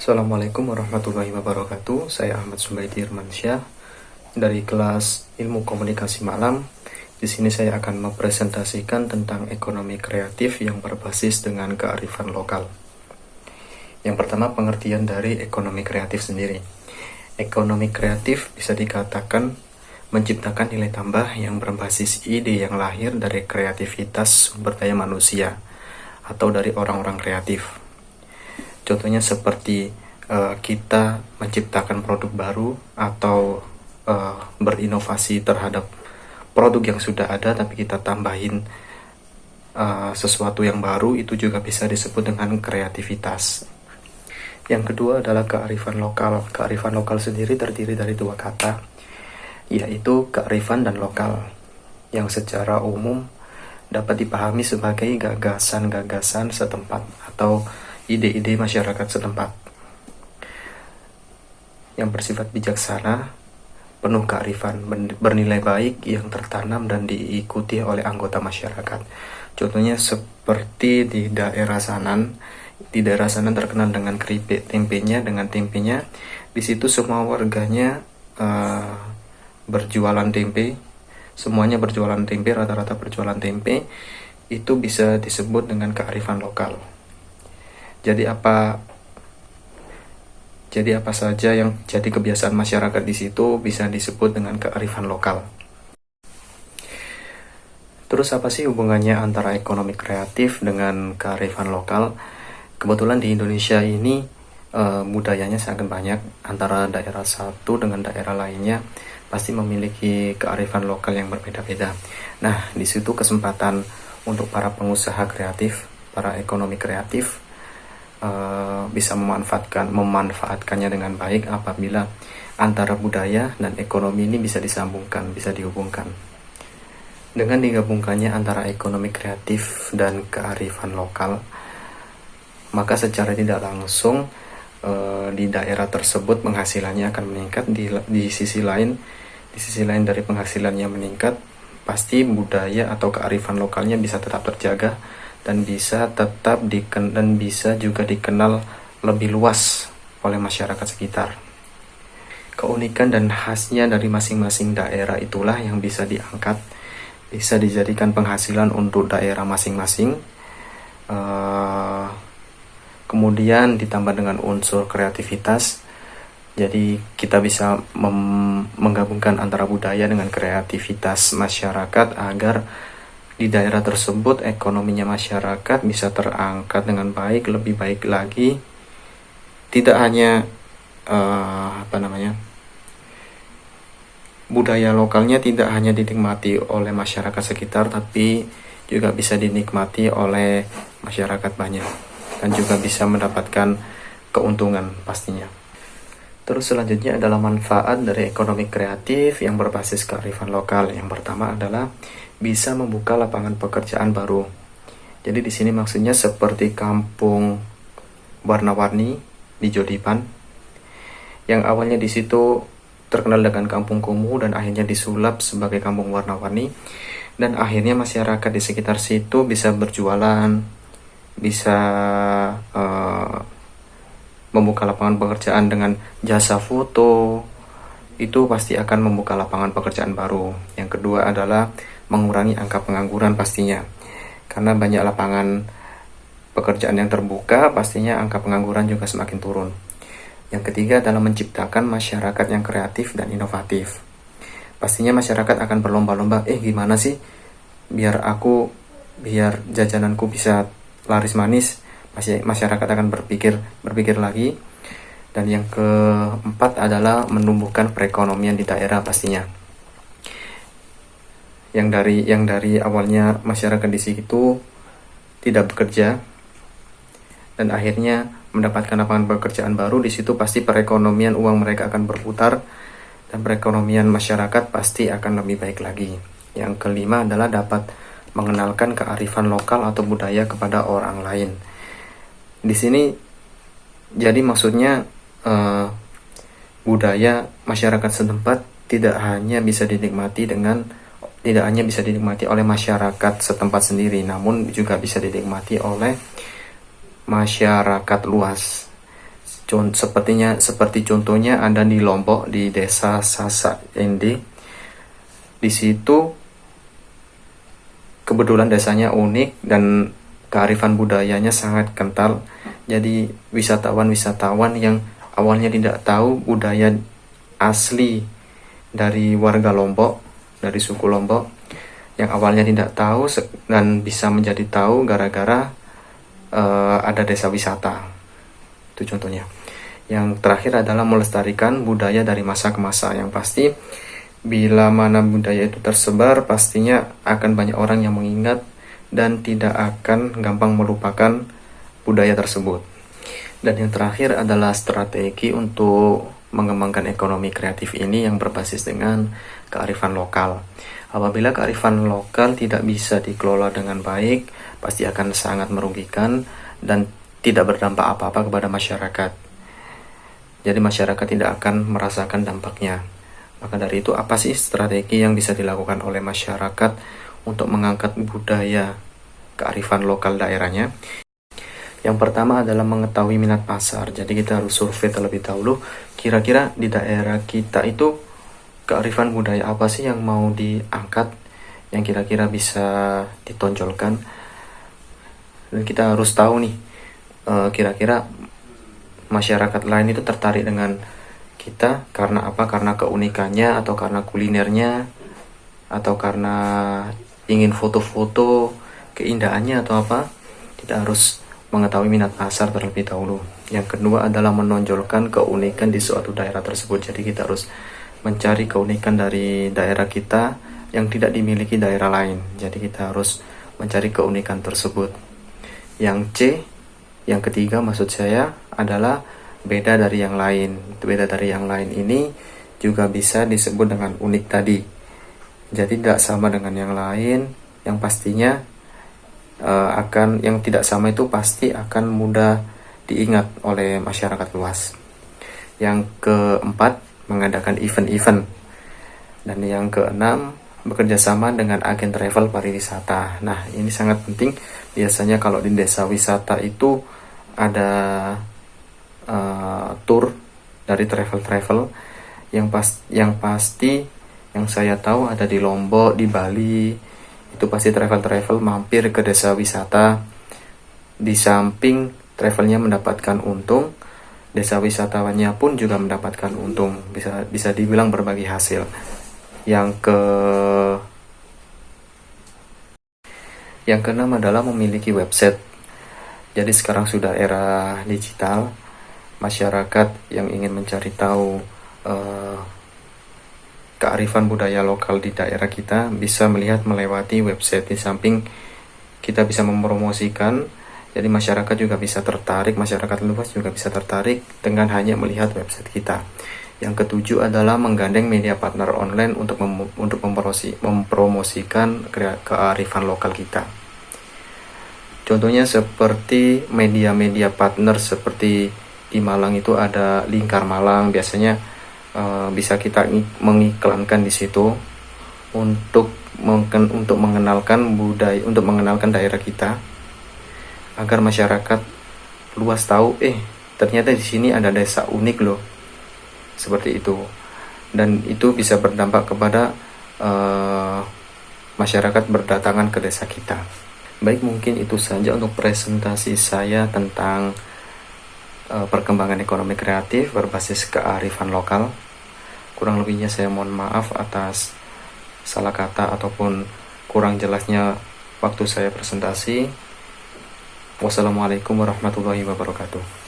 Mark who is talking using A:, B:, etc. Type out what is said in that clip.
A: Assalamualaikum warahmatullahi wabarakatuh. Saya Ahmad Subaidi Irmansyah dari kelas Ilmu Komunikasi Malam. Di sini saya akan mempresentasikan tentang ekonomi kreatif yang berbasis dengan kearifan lokal. Yang pertama, pengertian dari ekonomi kreatif sendiri. Ekonomi kreatif bisa dikatakan menciptakan nilai tambah yang berbasis ide yang lahir dari kreativitas sumber daya manusia atau dari orang-orang kreatif. Contohnya seperti kita menciptakan produk baru atau berinovasi terhadap produk yang sudah ada, tapi kita tambahin sesuatu yang baru, itu juga bisa disebut dengan kreativitas. Yang kedua adalah kearifan lokal. Kearifan lokal sendiri terdiri dari dua kata, yaitu kearifan dan lokal, yang secara umum dapat dipahami sebagai gagasan-gagasan setempat atau ide-ide masyarakat setempat yang bersifat bijaksana, penuh kearifan, bernilai baik yang tertanam dan diikuti oleh anggota masyarakat. Contohnya seperti di daerah Sanan. Di daerah Sanan terkenal dengan keripik tempenya, di situ semua warganya berjualan tempe. Semuanya berjualan tempe, rata-rata berjualan tempe. Itu bisa disebut dengan kearifan lokal. Jadi apa saja yang jadi kebiasaan masyarakat di situ bisa disebut dengan kearifan lokal. Terus apa sih hubungannya antara ekonomi kreatif dengan kearifan lokal? Kebetulan di Indonesia ini budayanya sangat banyak, antara daerah satu dengan daerah lainnya pasti memiliki kearifan lokal yang berbeda-beda. Nah, di situ kesempatan untuk para pengusaha kreatif, para ekonomi kreatif bisa memanfaatkannya dengan baik apabila antara budaya dan ekonomi ini bisa disambungkan, bisa dihubungkan. Dengan digabungkannya antara ekonomi kreatif dan kearifan lokal, maka secara tidak langsung di daerah tersebut penghasilannya akan meningkat. Di sisi lain dari penghasilannya meningkat, pasti budaya atau kearifan lokalnya bisa tetap terjaga dan bisa juga dikenal lebih luas oleh masyarakat sekitar. Keunikan dan khasnya dari masing-masing daerah itulah yang bisa diangkat, bisa dijadikan penghasilan untuk daerah masing-masing. Kemudian ditambah dengan unsur kreativitas, jadi kita bisa menggabungkan antara budaya dengan kreativitas masyarakat agar di daerah tersebut ekonominya masyarakat bisa terangkat dengan baik, lebih baik lagi. Tidak hanya budaya lokalnya tidak hanya dinikmati oleh masyarakat sekitar, tapi juga bisa dinikmati oleh masyarakat banyak dan juga bisa mendapatkan keuntungan pastinya. Terus selanjutnya adalah manfaat dari ekonomi kreatif yang berbasis kearifan lokal. Yang pertama adalah bisa membuka lapangan pekerjaan baru. Jadi di sini maksudnya seperti kampung warna-warni di Jodipan, yang awalnya di situ terkenal dengan kampung kumuh dan akhirnya disulap sebagai kampung warna-warni, dan akhirnya masyarakat di sekitar situ bisa berjualan, bisa membuka lapangan pekerjaan dengan jasa foto. Itu pasti akan membuka lapangan pekerjaan baru. Yang kedua adalah mengurangi angka pengangguran pastinya. Karena banyak lapangan pekerjaan yang terbuka, pastinya angka pengangguran juga semakin turun. Yang ketiga adalah menciptakan masyarakat yang kreatif dan inovatif. Pastinya masyarakat akan berlomba-lomba, gimana sih biar jajananku bisa laris manis. Masyarakat akan berpikir lagi. Dan yang keempat adalah menumbuhkan perekonomian di daerah pastinya. Yang dari awalnya masyarakat di situ tidak bekerja dan akhirnya mendapatkan lapangan pekerjaan baru, di situ pasti perekonomian uang mereka akan berputar dan perekonomian masyarakat pasti akan lebih baik lagi. Yang kelima adalah dapat mengenalkan kearifan lokal atau budaya kepada orang lain. Di sini jadi maksudnya budaya masyarakat setempat tidak hanya bisa dinikmati oleh masyarakat setempat sendiri, namun juga bisa dinikmati oleh masyarakat luas. Seperti contohnya ada di Lombok, di desa Sasak Endi. Di situ kebetulan desanya unik dan kearifan budayanya sangat kental. Jadi wisatawan-wisatawan yang awalnya tidak tahu budaya asli dari warga Lombok, dari suku Lombok, yang awalnya tidak tahu dan bisa menjadi tahu gara-gara ada desa wisata. Itu contohnya. Yang terakhir adalah melestarikan budaya dari masa ke masa. Yang pasti bila mana budaya itu tersebar, pastinya akan banyak orang yang mengingat dan tidak akan gampang melupakan budaya tersebut. Dan yang terakhir adalah strategi untuk mengembangkan ekonomi kreatif ini yang berbasis dengan kearifan lokal. Apabila kearifan lokal tidak bisa dikelola dengan baik, pasti akan sangat merugikan dan tidak berdampak apa-apa kepada masyarakat. Jadi masyarakat tidak akan merasakan dampaknya. Maka dari itu, apa sih strategi yang bisa dilakukan oleh masyarakat untuk mengangkat budaya kearifan lokal daerahnya? Yang pertama adalah mengetahui minat pasar. Jadi kita harus survei terlebih dahulu, kira-kira di daerah kita itu kearifan budaya apa sih yang mau diangkat, yang kira-kira bisa ditonjolkan. Dan kita harus tahu nih, kira-kira masyarakat lain itu tertarik dengan kita karena apa? Karena keunikannya, atau karena kulinernya, atau karena ingin foto-foto keindahannya, atau apa? Kita harus mengetahui minat pasar terlebih dahulu. Yang kedua adalah menonjolkan keunikan di suatu daerah tersebut. Jadi kita harus mencari keunikan dari daerah kita yang tidak dimiliki daerah lain. Jadi kita harus mencari keunikan tersebut. Yang C, yang ketiga maksud saya adalah beda dari yang lain. Beda dari yang lain ini juga bisa disebut dengan unik tadi. Jadi tidak sama dengan yang lain, yang pastinya yang tidak sama itu pasti akan mudah diingat oleh masyarakat luas. Yang keempat, mengadakan event-event. Dan yang keenam, bekerja sama dengan agen travel pariwisata. Nah, ini sangat penting. Biasanya kalau di desa wisata itu ada tour dari travel yang pasti yang saya tahu ada di Lombok, di Bali. Itu pasti travel mampir ke desa wisata. Di samping travelnya mendapatkan untung, desa wisatawannya pun juga mendapatkan untung. Bisa dibilang berbagi hasil. Yang keenam adalah memiliki website. Jadi sekarang sudah era digital. Masyarakat yang ingin mencari tahu kearifan budaya lokal di daerah kita bisa melihat melewati website. Di samping kita bisa mempromosikan, jadi masyarakat juga bisa tertarik, masyarakat luas juga bisa tertarik dengan hanya melihat website kita. Yang ketujuh adalah menggandeng media partner online untuk mempromosikan kearifan lokal kita. Contohnya seperti media-media partner seperti di Malang itu ada Lingkar Malang, biasanya bisa kita mengiklankan di situ untuk mengenalkan budaya, untuk mengenalkan daerah kita agar masyarakat luas tahu ternyata di sini ada desa unik loh, seperti itu. Dan itu bisa berdampak kepada masyarakat berdatangan ke desa kita. Baik, mungkin itu saja untuk presentasi saya tentang perkembangan ekonomi kreatif berbasis kearifan lokal. Kurang lebihnya saya mohon maaf atas salah kata ataupun kurang jelasnya waktu saya presentasi. Wassalamualaikum warahmatullahi wabarakatuh.